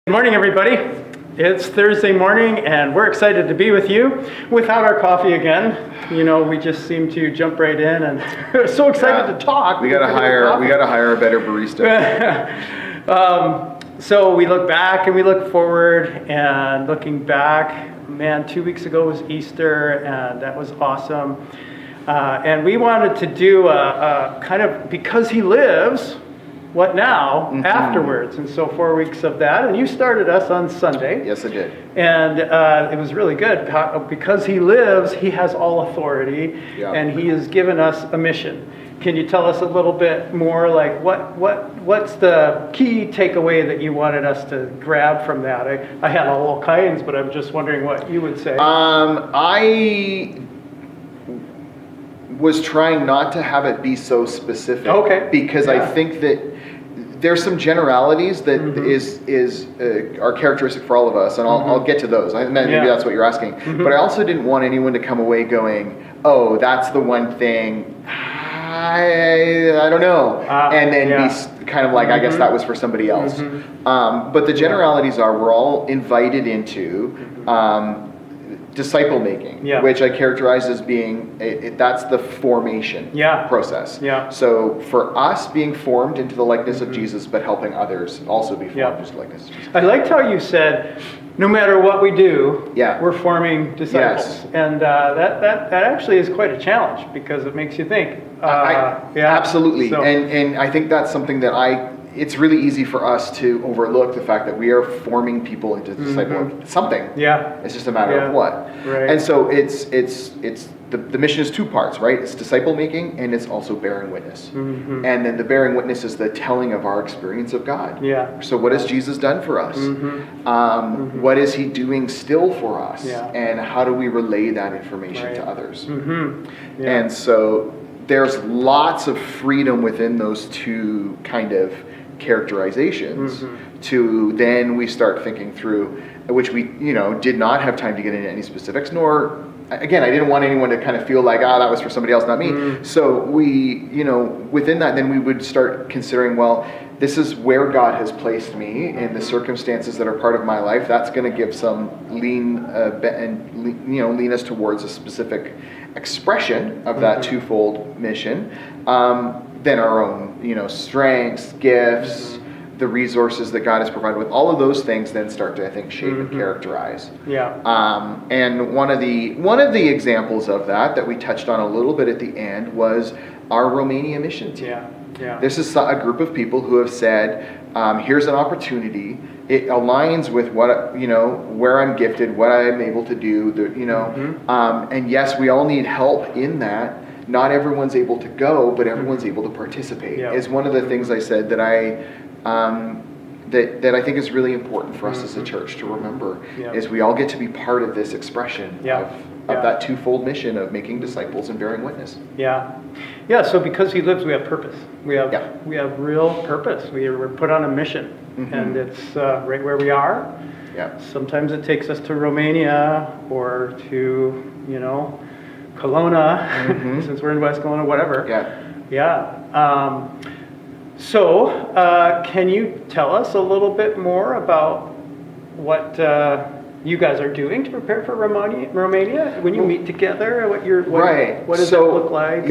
Good morning, everybody. It's Thursday morning, and we're excited to be with you without our coffee again. You know, we just seem to jump right in, and we're so excited to talk. We gotta hire a better barista. So we look back and we look forward, and looking back, man, 2 weeks ago was Easter, and that was awesome. And we wanted to do a kind of, because he lives, what now, afterwards. And so 4 weeks of that. And you started us on Sunday. Yes, I did. And it was really good. Because he lives, he has all authority. Yeah. And he has given us a mission. Can you tell us a little bit more, like what's the key takeaway that you wanted us to grab from that? I had all kinds, but I'm just wondering what you would say. I was trying not to have it be so specific. Okay. Because Yeah. I think that there's some generalities that are characteristic for all of us, and I'll get to those. Maybe that's what you're asking. But I also didn't want anyone to come away going, "Oh, that's the one thing. I don't know," and then be kind of like, "I guess that was for somebody else." But the generalities are we're all invited into disciple making, which I characterize as being that's the formation process. So for us being formed into the likeness of Jesus, but helping others also be formed into the likeness of Jesus. I liked how you said, no matter what we do, we're forming disciples. And that actually is quite a challenge, because it makes you think. Absolutely. So. And I think that's something that it's really easy for us to overlook, the fact that we are forming people into disciple of something. It's just a matter of what. Right. And so it's the mission is two parts, right? It's disciple making, and it's also bearing witness. And then the bearing witness is the telling of our experience of God. So what has Jesus done for us? What is he doing still for us? And how do we relay that information to others? And so there's lots of freedom within those two kind of characterizations to then we start thinking through, which we did not have time to get into any specifics, nor again, I didn't want anyone to kind of feel like, that was for somebody else, not me. So we, within that, then we would start considering, well, this is where God has placed me in the circumstances that are part of my life. That's going to give some lean us towards a specific expression of that twofold mission. Then our own, strengths, gifts, the resources that God has provided with, all of those things then start to, I think, shape and characterize. And one of the examples of that we touched on a little bit at the end was our Romania mission team. This is a group of people who have said, here's an opportunity. It aligns with what, where I'm gifted, what I'm able to do, and yes, we all need help in that. Not everyone's able to go, but everyone's able to participate. Is one of the things I said that that I think is really important for us as a church to remember, is we all get to be part of this expression of that twofold mission of making disciples and bearing witness. So because he lives, we have purpose. We have real purpose. We're put on a mission, and it's right where we are. Sometimes it takes us to Romania or to, Kelowna, since we're in West Kelowna, whatever. So can you tell us a little bit more about what you guys are doing to prepare for Romania? When you meet together, what does that look like?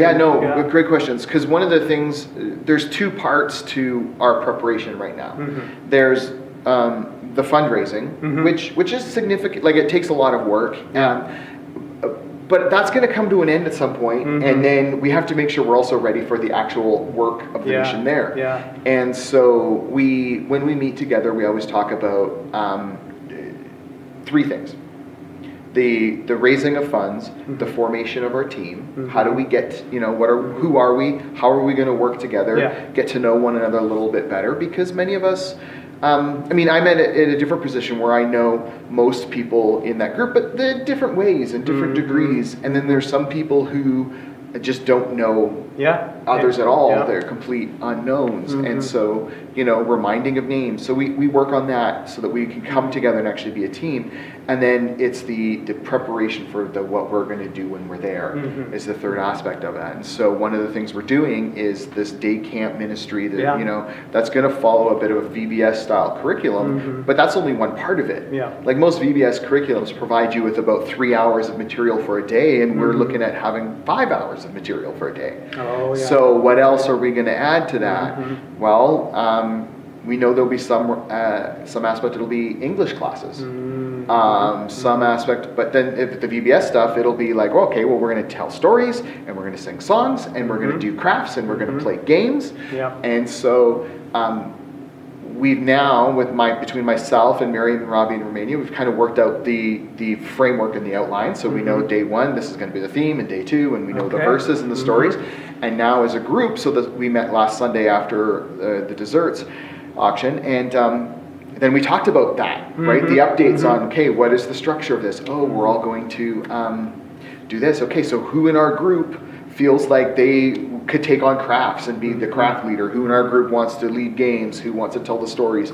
Great questions. Because one of the things, there's two parts to our preparation right now. There's the fundraising, which is significant. Like, it takes a lot of work. But that's going to come to an end at some point, and then we have to make sure we're also ready for the actual work of the mission there. And so when we meet together, we always talk about three things: the raising of funds, the formation of our team. How do we get, who are we? How are we going to work together? Get to know one another a little bit better, because many of us. I'm at a different position where I know most people in that group, but the different ways and different degrees. And then there's some people who just don't know others at all. Yeah. They're complete unknowns. And so, reminding of names. So we work on that so that we can come together and actually be a team. And then it's the preparation for what we're going to do when we're there is the third aspect of that. And so one of the things we're doing is this day camp ministry that, that's going to follow a bit of a VBS style curriculum, but that's only one part of it. Yeah. Like most VBS curriculums provide you with about 3 hours of material for a day, and we're looking at having 5 hours of material for a day. Oh, yeah. So what else are we going to add to that? Well, we know there'll be some aspect it'll be English classes, some aspect, but then if the VBS stuff, it'll be like, okay, well, we're going to tell stories, and we're going to sing songs, and we're going to do crafts, and we're going to play games. Yeah. And so we've now, between myself and Miriam and Robbie in Romania, we've kind of worked out the framework and the outline. So we know day one, this is going to be the theme, and day two, and we know the verses and the stories. And now as a group, so that we met last Sunday after the desserts auction, and then we talked about that, right? The updates on, okay, what is the structure of this? Oh, we're all going to do this. Okay, so who in our group feels like they could take on crafts and be the craft leader? Who in our group wants to lead games? Who wants to tell the stories?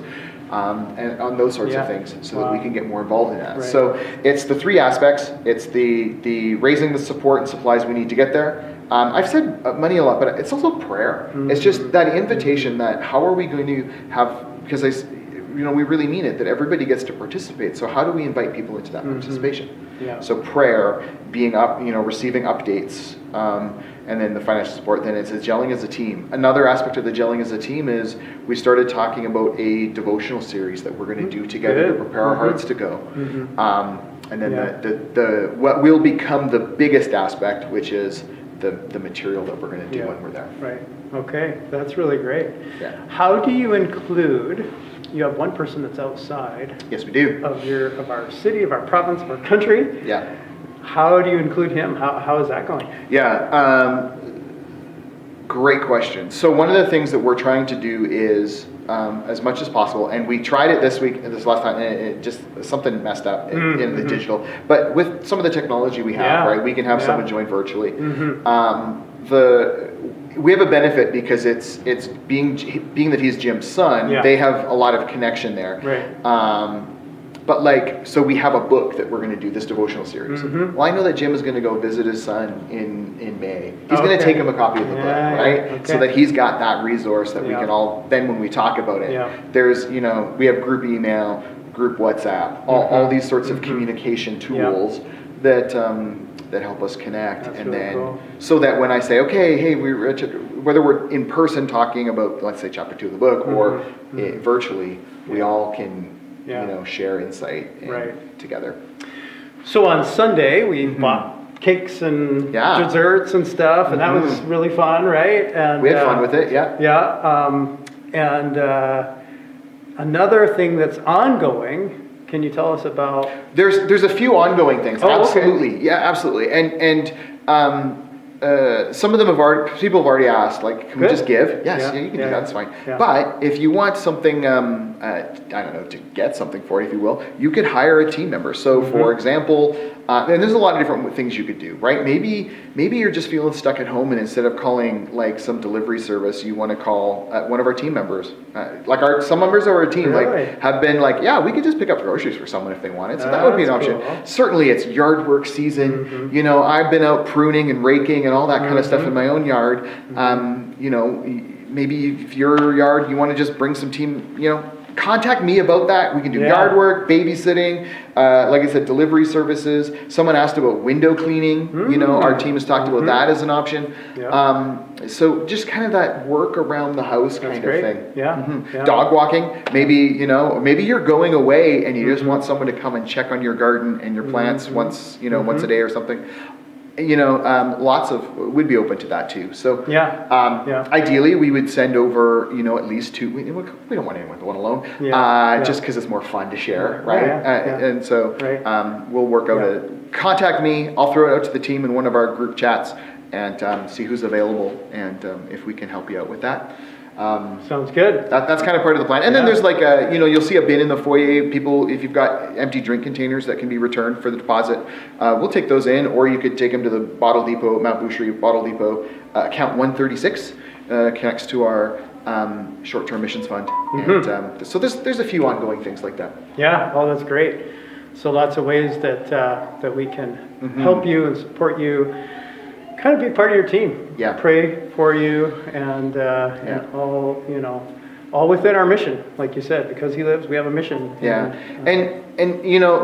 And on those sorts of things, so that we can get more involved in that. Right. So it's the three aspects. It's the raising the support and supplies we need to get there. I've said money a lot, but it's also prayer. It's just that invitation that how are we going to have, because we really mean it, that everybody gets to participate. So how do we invite people into that participation? Yeah. So prayer, being up, receiving updates, and then the financial support. Then it's gelling as a team. Another aspect of the gelling as a team is we started talking about a devotional series that we're going to do together to prepare our hearts to go. And then the what will become the biggest aspect, which is the material that we're going to do when we're there. Right. Okay. That's really great. Yeah. How do you include? You have one person that's outside. Yes, we do. Of our city, of our province, of our country. Yeah. How do you include him? How is that going? Yeah. Great question. So one of the things that we're trying to do is, as much as possible, and we tried it this last time, and it just something messed up in the digital. But with some of the technology we have, right, we can have someone join virtually. We have a benefit because it's being that he's Jim's son. They have a lot of connection there. Right. But so we have a book that we're going to do this devotional series. Well, I know that Jim is going to go visit his son in May. He's going to take him a copy of the book, right? Okay. So that he's got that resource that we can all, then when we talk about it, there's, we have group email, group WhatsApp, all these sorts of communication tools that help us connect. That's and really then cool. So that when I say, okay, hey, whether we're in person talking about, let's say, chapter 2 of the book or virtually, we all can share insight together. So on Sunday, we bought cakes and desserts and stuff, and that was really fun, right? And we had fun with it, and another thing that's ongoing, can you tell us about? There's a few ongoing things. Absolutely. Okay. Yeah, absolutely. And some of them people have already asked, can we just give? Yes, you can do that, that's fine. Yeah. But if you want something, I don't know, to get something for it, if you will, you could hire a team member. So for example, and there's a lot of different things you could do, right? Maybe you're just feeling stuck at home, and instead of calling some delivery service, you want to call one of our team members. Some members of our team have been we could just pick up groceries for someone if they wanted. So that would be an option. Cool. Certainly it's yard work season. I've been out pruning and raking and all that kind of stuff in my own yard. Maybe if your yard, you want to just bring some team, contact me about that. We can do yard work, babysitting, like I said, delivery services. Someone asked about window cleaning. Our team has talked about that as an option. So just kind of that work around the house kind of thing. Yeah. Dog walking. Maybe, maybe you're going away and you just want someone to come and check on your garden and your plants once a day or something. Lots of would be open to that too. So ideally we would send over, at least 2. We don't want anyone to want alone, just because it's more fun to share, right? And so we'll work out contact me. I'll throw it out to the team in one of our group chats and see who's available and if we can help you out with that. Sounds good. That's kind of part of the plan. And then there's you'll see a bin in the foyer. People, if you've got empty drink containers that can be returned for the deposit, we'll take those in, or you could take them to the Bottle Depot, Mount Boucherie Bottle Depot, account 136 connects to our short-term missions fund. And so there's a few ongoing things like that. Yeah, oh, that's great. So lots of ways that we can help you and support you, kind of be part of your team. Yeah. Pray for you and all, all within our mission, like you said, because he lives, we have a mission. Yeah. And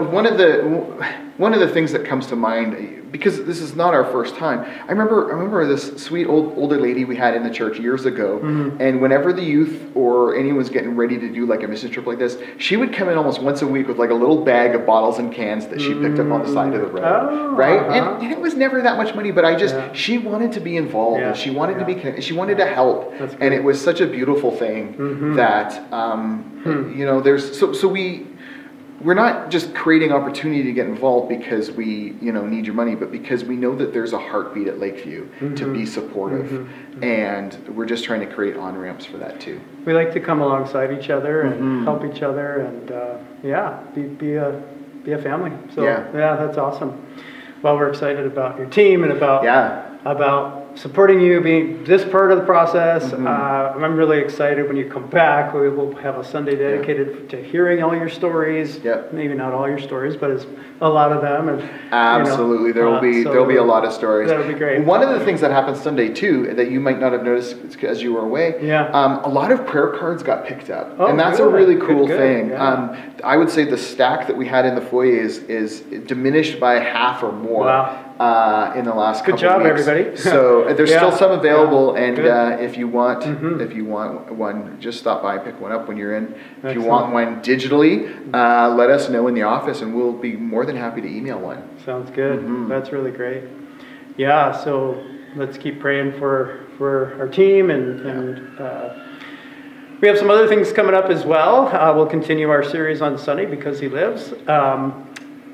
one of the things that comes to mind, because this is not our first time. I remember this sweet older lady we had in the church years ago, and whenever the youth or anyone was getting ready to do like a mission trip like this, she would come in almost once a week with like a little bag of bottles and cans that she picked up on the side of the road, right? And it was never that much money, but she wanted to be involved, and she wanted to be connected, she wanted to help, and it was such a beautiful thing that we're not just creating opportunity to get involved because we, need your money, but because we know that there's a heartbeat at Lakeview to be supportive, and we're just trying to create on-ramps for that too. We like to come alongside each other and help each other, and be a family. So that's awesome. Well, we're excited about your team and about supporting you, being this part of the process. I'm really excited when you come back. We will have a Sunday dedicated to hearing all your stories. Maybe not all your stories, but it's a lot of them. And absolutely, there'll be a lot of stories. That'll be great. One of the things that happened Sunday too that you might not have noticed as you were away. A lot of prayer cards got picked up, and that's a really cool thing. I would say the stack that we had in the foyer is diminished by half or more. Wow. In the last couple Good job, weeks. everybody. So there's still some available, and Good. if you want one, just stop by, pick one up when you're in. If Excellent. you want one digitally, let us know in the office, and we'll be more than happy to email one. Sounds good. That's really great. Yeah, so let's keep praying for our team, and we have some other things coming up as well. We'll continue our series on Sunday because he lives.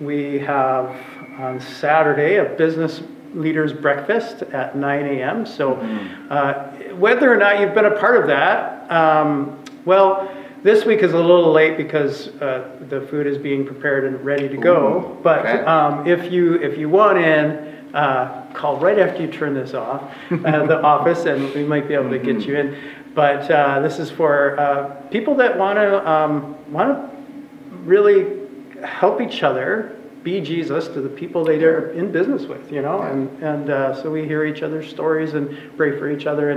We have on Saturday a business leaders breakfast at 9 a.m. So whether or not you've been a part of that, this week is a little late because the food is being prepared and ready to go. But if you want in, call right after you turn this off at the office, and we might be able to get you in. But this is for people that want to really help each other be Jesus to the people they are in business with, and so we hear each other's stories and pray for each other,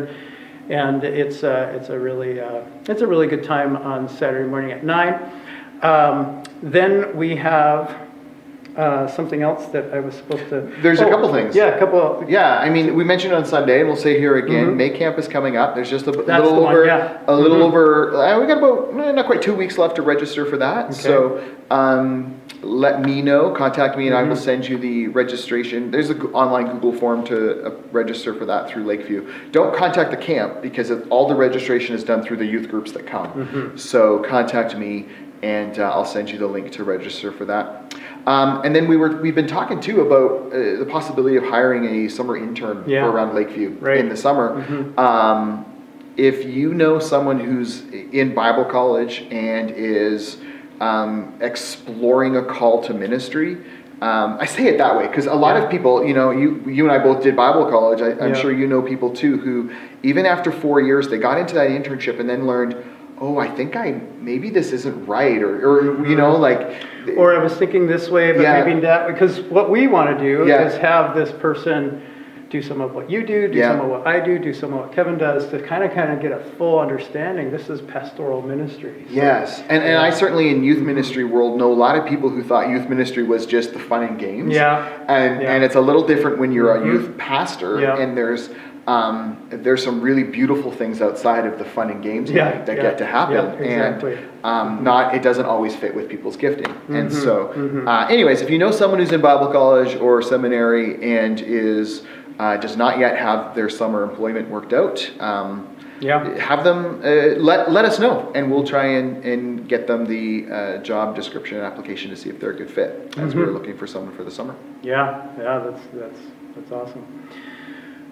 and it's a really good time on Saturday morning at 9. Then we have something else that I was supposed to. There's a couple things. Yeah, a couple. Yeah, I mean, we mentioned on Sunday, and we'll say here again, May Camp is coming up. There's just a little over. We got about not quite 2 weeks left to register for that. Okay. So let me know. Contact me, and I will send you the registration. There's an online Google form to register for that through Lakeview. Don't contact the camp because all the registration is done through the youth groups that come. So contact me, and I'll send you the link to register for that. And then we've been talking too about the possibility of hiring a summer intern for around Lakeview in the summer. If you know someone who's in Bible college and is exploring a call to ministry, I say it that way because a lot of people, you and I both did Bible college. I'm sure you know people too who, even after 4 years, they got into that internship and then learned, I think maybe this isn't right, or I was thinking this way, but maybe that, because what we want to do is have this person do some of what you do some of what I do some of what Kevin does, to kind of get a full understanding. This is pastoral ministry. So, yes, and I certainly in youth ministry world know a lot of people who thought youth ministry was just the fun and games. And it's a little different when you're a youth pastor, and there's some really beautiful things outside of the fun and games that get to happen, and it doesn't always fit with people's gifting. And so, anyways, if you know someone who's in Bible college or seminary and does not yet have their summer employment worked out, have them let us know, and we'll try and get them the job description and application to see if they're a good fit, as we're looking for someone for the summer. That's awesome.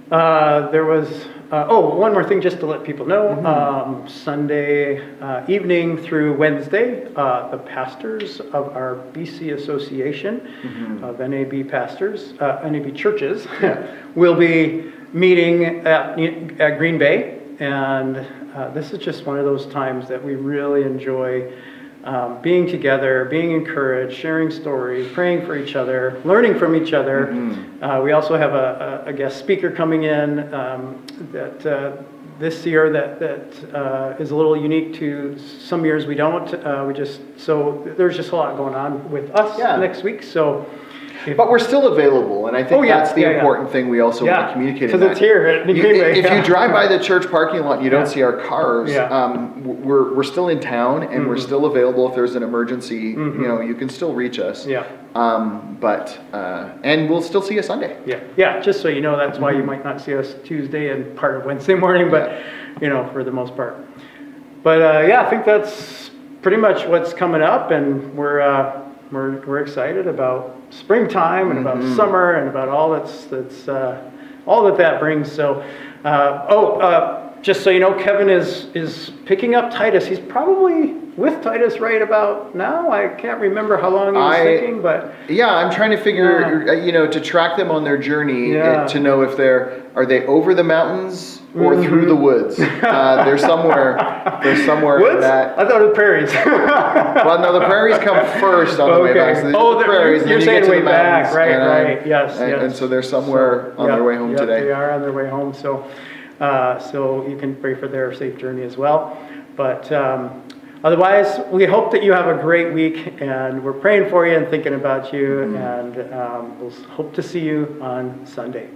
There was, one more thing just to let people know. Sunday evening through Wednesday, the pastors of our BC Association of NAB pastors, NAB churches, will be meeting at Green Bay, and this is just one of those times that we really enjoy being together, being encouraged, sharing stories, praying for each other, learning from each other. We also have a guest speaker coming in that this year that is a little unique to some years we don't. So there's just a lot going on with us next week. So. But we're still available, and I think that's the important thing we also want to communicate. Because it's here at Green Bay. If you drive by the church parking lot and you don't see our cars, we're still in town, and we're still available if there's an emergency. You can still reach us. And we'll still see you Sunday. Just so you know, that's why you might not see us Tuesday and part of Wednesday morning, but for the most part. But I think that's pretty much what's coming up, and we're excited about springtime and about summer and about all all that brings. So, just so you know, Kevin is picking up Titus. He's probably with Titus right about now. I can't remember how long he was thinking, but I'm trying to figure, to track them on their journey to know if are they over the mountains or through the woods. They're somewhere woods? in that. I thought it was prairies. Well, no, the prairies come first on the way back. So the prairies. You're saying way back, right? And, yes. And so they're somewhere on their way home today. They are on their way home. So you can pray for their safe journey as well. But otherwise, we hope that you have a great week, and we're praying for you and thinking about you, and we'll hope to see you on Sunday.